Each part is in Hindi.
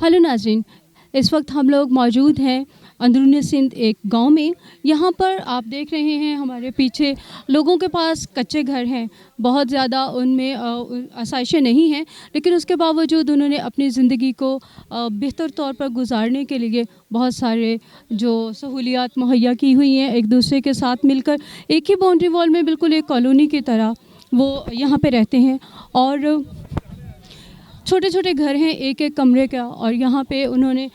हेलो नाज़रीन, इस वक्त हम लोग मौजूद हैं अंदरूनी सिंध एक गांव में। यहाँ पर आप देख रहे हैं हमारे पीछे लोगों के पास कच्चे घर हैं, बहुत ज़्यादा उनमें आसाइशें नहीं हैं, लेकिन उसके बावजूद उन्होंने अपनी ज़िंदगी को बेहतर तौर पर गुजारने के लिए बहुत सारे जो सहूलियात मुहैया की हुई हैं, एक दूसरे के साथ मिलकर एक ही बाउंड्री वॉल में बिल्कुल एक कॉलोनी की तरह वो यहाँ पे रहते हैं। और छोटे छोटे घर हैं, एक एक कमरे का। और यहाँ पे उन्होंने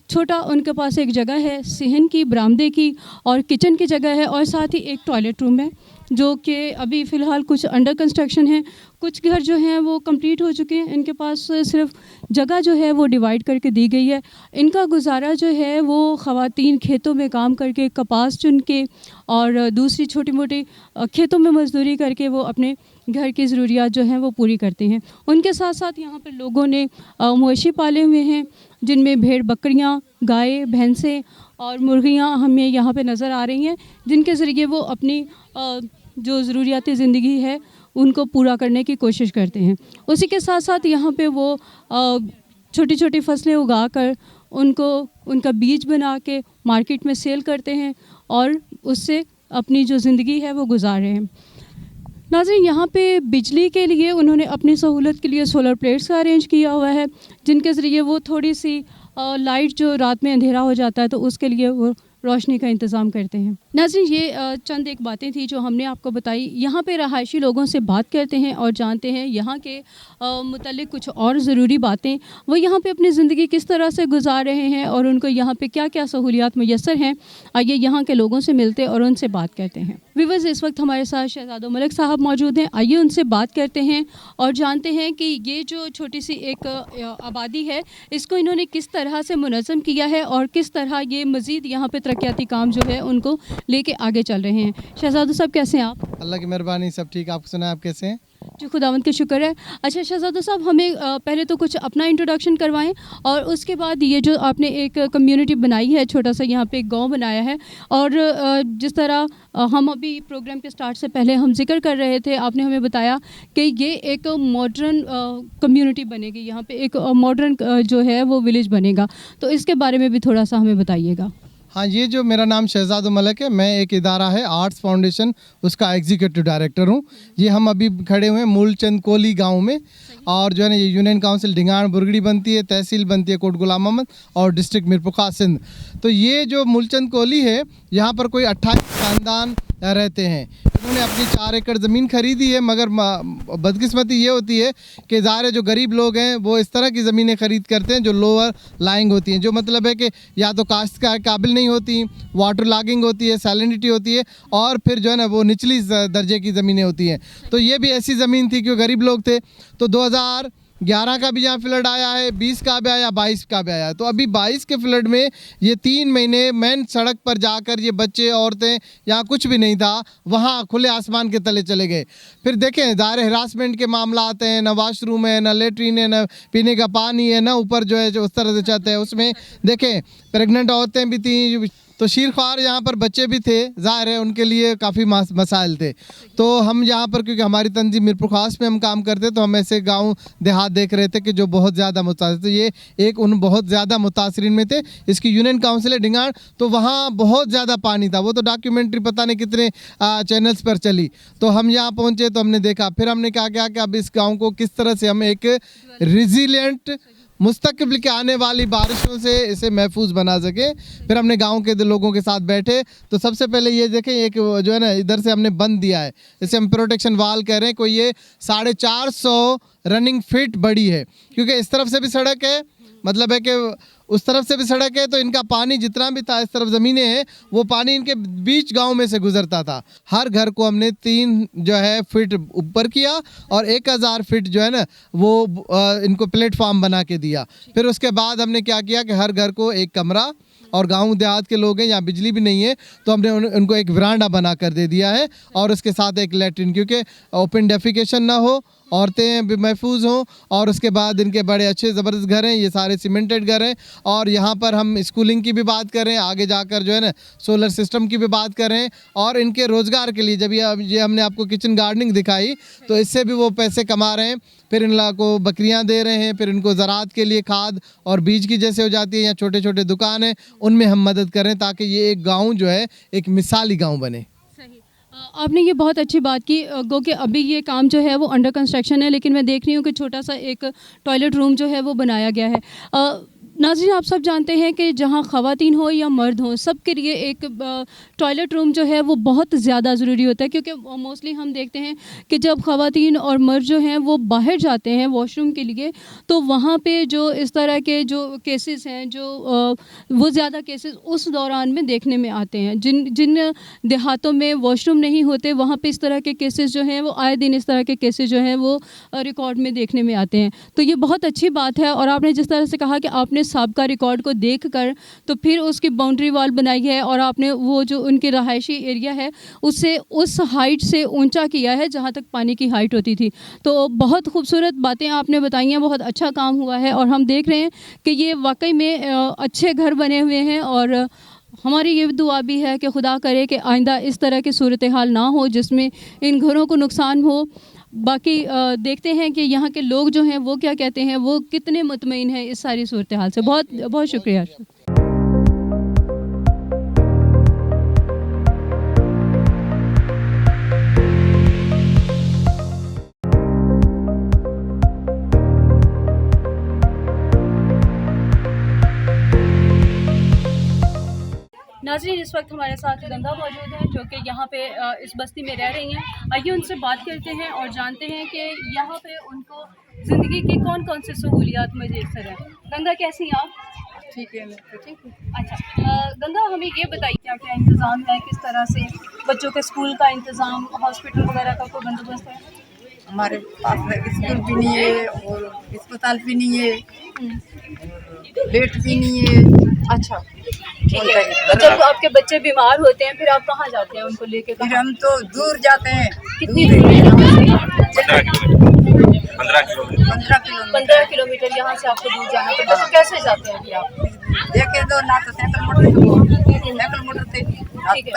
छोटा उनके पास एक जगह है सिहन की, बरामदे की और किचन की जगह है, और साथ ही एक टॉयलेट रूम है जो कि अभी फ़िलहाल कुछ अंडर कंस्ट्रक्शन है। कुछ घर जो हैं वो कंप्लीट हो चुके हैं। इनके पास सिर्फ जगह जो है वो डिवाइड करके दी गई है। इनका गुजारा जो है वो ख़वातीन खेतों में काम करके, कपास चुन के और दूसरी छोटी मोटी खेतों में मजदूरी करके वो अपने घर की ज़रूरियात जो हैं वो पूरी करते हैं। उनके साथ साथ यहाँ पर लोगों ने मवेशी पाले हुए हैं, जिनमें भेड़ बकरियाँ, गाय, भैंसें और मुर्गियाँ हमें यहाँ पे नज़र आ रही हैं, जिनके ज़रिए वो अपनी जो ज़रूरियाती ज़िंदगी है उनको पूरा करने की कोशिश करते हैं। उसी के साथ साथ यहाँ पे वो छोटी छोटी फसलें उगा कर उनको उनका बीज बना के मार्केट में सेल करते हैं और उससे अपनी जो ज़िंदगी है वो गुजार रहे हैं। नाज़रीन, यहाँ पे बिजली के लिए उन्होंने अपनी सहूलत के लिए सोलर प्लेट्स का अरेंज किया हुआ है, जिनके ज़रिए वो थोड़ी सी लाइट जो रात में अंधेरा हो जाता है तो उसके लिए वो रोशनी का इंतज़ाम करते हैं। नाज़रीन, ये चंद एक बातें थी जो हमने आपको बताई। यहाँ पे रहायशी लोगों से बात करते हैं और जानते हैं यहाँ के मुतालिक कुछ और ज़रूरी बातें, वो यहाँ पे अपनी ज़िंदगी किस तरह से गुजार रहे हैं और उनको यहाँ पे क्या क्या सहूलियात मुयस्सर हैं। आइए यहाँ के लोगों से मिलते और उनसे बात करते हैं। व्यूअर्स, इस वक्त हमारे साथ शहजाद मलिक साहब मौजूद हैं। आइए उनसे बात करते हैं और जानते हैं कि ये जो छोटी सी एक आबादी है, इसको इन्होंने किस तरह से मुनज़्ज़म किया है और किस तरह ये मज़ीद यहाँ पे तरक्याती काम जो है उनको लेके आगे चल रहे हैं। शहजाद साहब, कैसे हैं आप? अल्लाह की मेहरबानी, सब ठीक। आप सुनाएं, आप कैसे हैं? जी, खुदावंद का शुक्र है। अच्छा शहजाद साहब, हमें पहले तो कुछ अपना इंट्रोडक्शन करवाएं और उसके बाद ये जो आपने एक कम्युनिटी बनाई है, छोटा सा यहाँ पे एक गांव बनाया है, और जिस तरह हम अभी प्रोग्राम के स्टार्ट से पहले हम जिक्र कर रहे थे, आपने हमें बताया कि ये एक मॉडर्न कम्युनिटी बनेगी, यहाँ पे एक मॉडर्न जो है वो विलेज बनेगा, तो इसके बारे में भी थोड़ा सा हमें बताइएगा। हाँ, ये जो मेरा नाम शहजाद मलिक है, मैं एक इदारा है आर्ट्स फाउंडेशन, उसका एग्जीक्यूटिव डायरेक्टर हूँ। ये हम अभी खड़े हुए हैं मूलचंद कोली गांव में, और जो है ना ये यूनियन काउंसिल ढिंगाण बुरगड़ी बनती है, तहसील बनती है कोट गुलाम मोहम्मद और डिस्ट्रिक्ट मीरपुखा सिंध। तो ये जो मूलचंद कोली है, यहाँ पर कोई 28 खानदान रहते हैं। इन्होंने अपनी 4 एकड़ ज़मीन खरीदी है, मगर बदकिस्मती ये होती है कि ज़ाहिर है जो गरीब लोग हैं वो इस तरह की ज़मीनें ख़रीद करते हैं जो लोअर लाइंग होती हैं, जो मतलब है कि या तो काश्त का काबिल नहीं होती, वाटर लॉगिंग होती है, सैलिनिटी होती है, और फिर जो है ना वो निचली दर्जे की ज़मीनें होती हैं। तो ये भी ऐसी ज़मीन थी क्योंकि गरीब लोग थे। तो 2011 का भी यहाँ फ्लड आया है, 20 का भी आया, 22 का भी आया। तो अभी 22 के फ्लड में ये 3 महीने मेन सड़क पर जाकर ये बच्चे, औरतें, यहाँ कुछ भी नहीं था, वहाँ खुले आसमान के तले चले गए। फिर देखें, दायरे हिरासमेंट के मामला आते हैं, ना वॉशरूम है, ना लेटरिन है, ना पीने का पानी है, ना ऊपर जो है जो उस तरह से चाहते हैं। उसमें देखें प्रेग्नेंट औरतें भी थी, तो शीरख्वार यहाँ पर बच्चे भी थे, ज़ाहिर है उनके लिए काफ़ी मसाइल थे। तो हम यहाँ पर, क्योंकि हमारी तंजीम मीरपुर खास में हम काम करते, तो हम ऐसे गांव देहात देख रहे थे कि जो बहुत ज़्यादा मुतासर, तो ये एक उन बहुत ज़्यादा मुतासरीन में थे। इसकी यूनियन काउंसिल है ढिंगाण, तो वहाँ बहुत ज़्यादा पानी था। वो तो डॉक्यूमेंट्री पता नहीं कितने चैनल्स पर चली। तो हम यहाँ पहुँचे तो हमने देखा, फिर हमने कहा क्या कि अब इस गाँव को किस तरह से हम एक रिजिलियंट मुस्तकबिल के आने वाली बारिशों से इसे महफूज बना सके। फिर हमने गांव के लोगों के साथ बैठे, तो सबसे पहले ये देखें, एक जो है ना इधर से हमने बंद दिया है, इसे हम प्रोटेक्शन वाल कह रहे हैं। कोई ये 450 रनिंग फीट बड़ी है, क्योंकि इस तरफ से भी सड़क है, मतलब है कि उस तरफ से भी सड़क है, तो इनका पानी जितना भी था, इस तरफ ज़मीनें हैं, वो पानी इनके बीच गांव में से गुजरता था। हर घर को हमने 3 जो है फीट ऊपर किया और 1000 फीट जो है ना वो इनको प्लेटफॉर्म बना के दिया। फिर उसके बाद हमने क्या किया कि हर घर को एक कमरा, और गांव देहात के लोग हैं, यहाँ बिजली भी नहीं है, तो हमने उनको एक वरांडा बना कर दे दिया है, और उसके साथ एक लैट्रिन, क्योंकि ओपन डेफिकेशन ना हो औरतें भी महफूज हों, और उसके बाद इनके बड़े अच्छे ज़बरदस्त घर हैं, ये सारे सीमेंटेड घर हैं। और यहाँ पर हम स्कूलिंग की भी बात करें, आगे जाकर जो है ना सोलर सिस्टम की भी बात करें, और इनके रोज़गार के लिए जब ये हमने आपको किचन गार्डनिंग दिखाई तो इससे भी वो पैसे कमा रहे हैं। फिर इन लोगों को बकरियां दे रहे हैं, फिर इनको ज़राअत के लिए खाद और बीज की जैसे हो जाती है, या छोटे छोटे दुकान हैं उनमें हम मदद करें, ताकि ये एक गांव जो है एक मिसाली गांव बने। सही। आपने ये बहुत अच्छी बात की, गो कि अभी ये काम जो है वो अंडर कंस्ट्रक्शन है, लेकिन मैं देख रही हूँ कि छोटा सा एक टॉयलेट रूम जो है वो बनाया गया है। नाज़रीन, आप सब जानते हैं कि जहाँ ख़वातीन हो या मर्द हो, सबके लिए एक टॉयलेट रूम जो है वो बहुत ज़्यादा ज़रूरी होता है, क्योंकि मोस्टली हम देखते हैं कि जब ख़वातीन और मर्द जो हैं वो बाहर जाते हैं वॉशरूम के लिए, तो वहाँ पे जो इस तरह के जो केसेस हैं, जो वो ज़्यादा केसेस उस दौरान में देखने में आते हैं। जिन जिन देहातों में वॉशरूम नहीं होते, वहाँ पे इस तरह के केसेस जो हैं वो आए दिन इस तरह के केसेस जो हैं वो रिकॉर्ड में देखने में आते हैं। तो ये बहुत अच्छी बात है। और आपने जिस तरह से कहा कि आपने साबका रिकॉर्ड को देखकर तो फिर उसकी बाउंड्री वॉल बनाई है, और आपने वो जो उनके रहायशी एरिया है उससे उस हाइट से ऊंचा किया है जहां तक पानी की हाइट होती थी। तो बहुत खूबसूरत बातें आपने बताई हैं, बहुत अच्छा काम हुआ है, और हम देख रहे हैं कि ये वाकई में अच्छे घर बने हुए हैं। और हमारी ये दुआ भी है कि खुदा करे कि आइंदा इस तरह की सूरत हाल ना हो जिसमें इन घरों को नुकसान हो। बाकी देखते हैं कि यहाँ के लोग जो हैं वो क्या कहते हैं, वो कितने मुतमईन हैं इस सारी सूरत हाल से। बहुत बहुत शुक्रिया। नाज़रीन, इस वक्त हमारे साथ गंगा मौजूद हैं जो कि यहाँ पे इस बस्ती में रह रही हैं। आइए उनसे बात करते हैं और जानते हैं कि यहाँ पे उनको ज़िंदगी की कौन कौन सी सहूलियात मुयसर हैं। गंगा, कैसी हैं आप? ठीक है, मैं तो ठीक हूँ। अच्छा, गंगा, हमें ये बताइए क्या क्या इंतज़ाम है, किस तरह से बच्चों के स्कूल का इंतज़ाम, हॉस्पिटल वगैरह का कोई बंदोबस्त है? हमारे पास में स्कूल भी नहीं है और अस्पताल भी नहीं है, बेड भी नहीं है। अच्छा, ठीक है। तो जब आपके बच्चे बीमार होते हैं फिर आप कहाँ जाते हैं उनको लेके? फिर हम तो दूर जाते हैं। कितनी दूर है यहाँ से? 15 किलोमीटर यहाँ से आपको दूर जाना पड़ता है। तो कैसे जाते हैं फिर आप? देखे दो ना, तो साइकिल मोटर से ठीक है।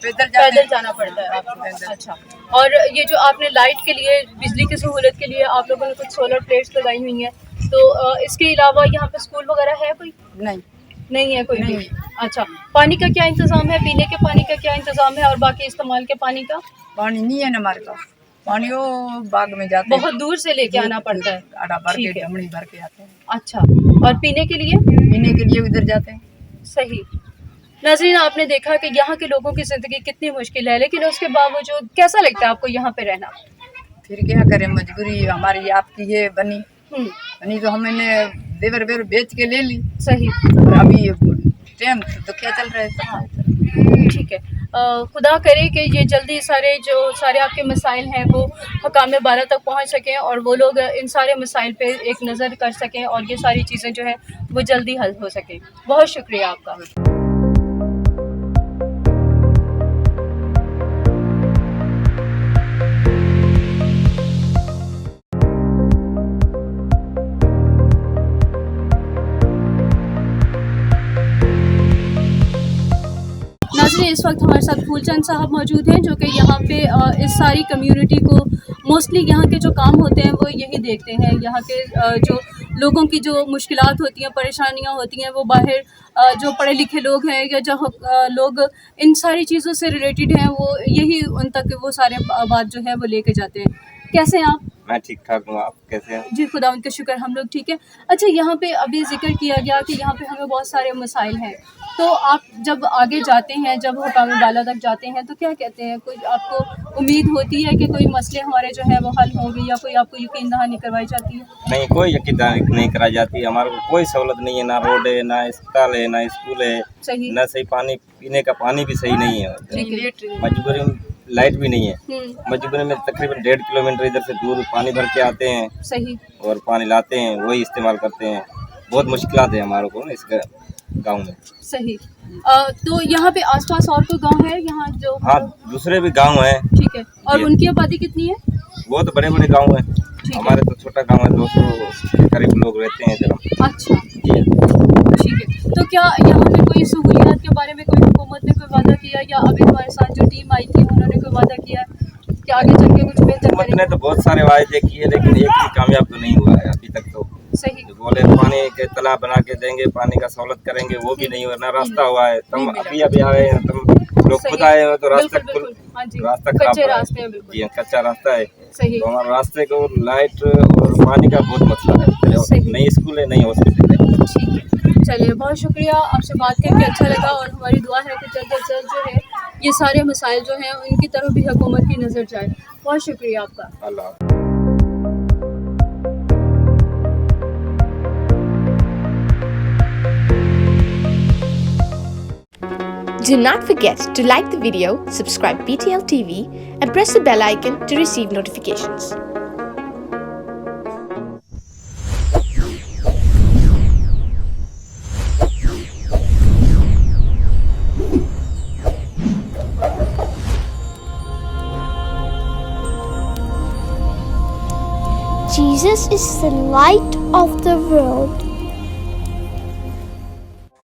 पैदल पैदल जाना पड़ता है आपको। अच्छा, और ये जो आपने लाइट के लिए, बिजली की सहूलत के लिए आप लोगों ने कुछ सोलर प्लेट्स लगाई हुई हैं, तो इसके अलावा यहाँ पे स्कूल वगैरह है कोई? नहीं है कोई भी? अच्छा, पानी का क्या इंतज़ाम है? पीने के पानी का क्या इंतज़ाम है और बाकी इस्तेमाल के पानी का? पानी नहीं है ना हमारे पास। पानी वो बाग में जाते हैं, बहुत दूर से लेके आना पड़ता है। आटा भर ठीक के, है। डमड़ी भर के आते हैं। अच्छा, और पीने के लिए? पीने के लिए उधर जाते हैं। सही। नाज़रीन, आपने देखा कि यहाँ के लोगों की ज़िंदगी कितनी मुश्किल है, लेकिन उसके बावजूद कैसा लगता है आपको यहाँ पे रहना? फिर क्या करें, मजबूरी हमारी आपकी ये बनी तो हमने देवर बेच के ले ली। सही। और अभी टाइम तो क्या चल रहा है। ठीक है। खुदा करे कि ये जल्दी सारे आपके मसाइल हैं वो हकाम बाला तक पहुंच सकें और वो लोग इन सारे मसाइल पे एक नज़र कर सकें और ये सारी चीज़ें जो है वो जल्दी हल हो सकें। बहुत शुक्रिया आपका। नाज़रीन, इस वक्त हमारे साथ फूलचंद साहब मौजूद हैं जो कि यहाँ पे इस सारी कम्युनिटी को मोस्टली यहाँ के जो काम होते हैं वो यही देखते हैं। यहाँ के जो लोगों की जो मुश्किलात होती हैं, परेशानियाँ होती हैं, वो बाहर जो पढ़े लिखे लोग हैं या जो लोग इन सारी चीज़ों से रिलेटेड हैं वो यही उन तक वो सारे बात जो है वो लेके जाते हैं। कैसे हैं आप? मैं ठीक ठाक हूँ, आप कैसे हैं? जी, खुदा उनका शुक्र, हम लोग ठीक है। अच्छा, यहाँ पे अभी जिक्र किया गया कि यहाँ पे हमें बहुत सारे मसाइल हैं, तो आप जब आगे जाते हैं, जब हुकाम बाला तक जाते हैं तो क्या कहते हैं? कोई आपको उम्मीद होती है कि कोई मसले हमारे जो है वो हल होंगे या कोई आपको यकीन दहानी करवाई जाती है? नहीं, कोई यकीन दहानी नहीं कराई जाती। हमारे को कोई सहूलत नहीं है, ना रोड है, ना अस्पताल है, ना स्कूल है, सही। ना सही पानी, पीने का पानी भी सही नहीं है। ठीक है। मजबूरी में लाइट भी नहीं है। मजबूरी में तकरीबन 1.5 किलोमीटर इधर से दूर पानी भर के आते हैं। सही। और पानी लाते हैं, वही इस्तेमाल करते हैं। बहुत मुश्किलात है हमारे को इस गाँव में। सही। तो यहाँ पे आसपास और कोई गांव है यहाँ जो? हाँ, दूसरे भी गांव हैं। ठीक है। और उनकी आबादी कितनी है? बहुत बड़े बड़े गांव हैं। हमारे तो छोटा गांव है, 200 के करीब लोग रहते हैं इधर हम। अच्छा, जी ठीक है। तो क्या यहाँ पे कोई सहूलियात के बारे में कोई हुकूमत ने कोई वादा किया, या अभी हमारे साथ जो टीम आई थी उन्होंने कोई वादा किया कि आगे चल के कुछ बेहतर हुकूमत ने करेंगे? तो बहुत सारे वायदे किए, लेकिन एक भी कामयाब तो नहीं हुआ है अभी तक। तो सही। जो बोले पानी के तालाब बना के देंगे, पानी का सहूलत करेंगे, वो भी नहीं हुआ। ना रास्ता हुआ है, तुम अभी अभी आए हैं, तुम लोग खुद आए हो तो रास्ता बिल्कुल, हाँ जी, रास्ता खराब कच्चे पड़ा है। रास्ते हैं बिल्कुल। जी हाँ, कच्चा रास्ता है। सही। तो हमारे रास्ते को लाइट और पानी का बहुत मसला है। सही। नई स्कूल है, नई हॉस्पिटल है। ठीक है, चलिए बहुत शुक्रिया, आपसे बात करके अच्छा लगा, और हमारी दुआ है कि जल्द से जल्द जो है ये सारे मसाइल जो हैं उनकी तरफ भी हुकूमत की नज़र जाए। बहुत शुक्रिया आपका। अल्लाह। Do not forget to like the video, subscribe BTL TV and press the bell icon to receive notifications. Jesus is the light of the world.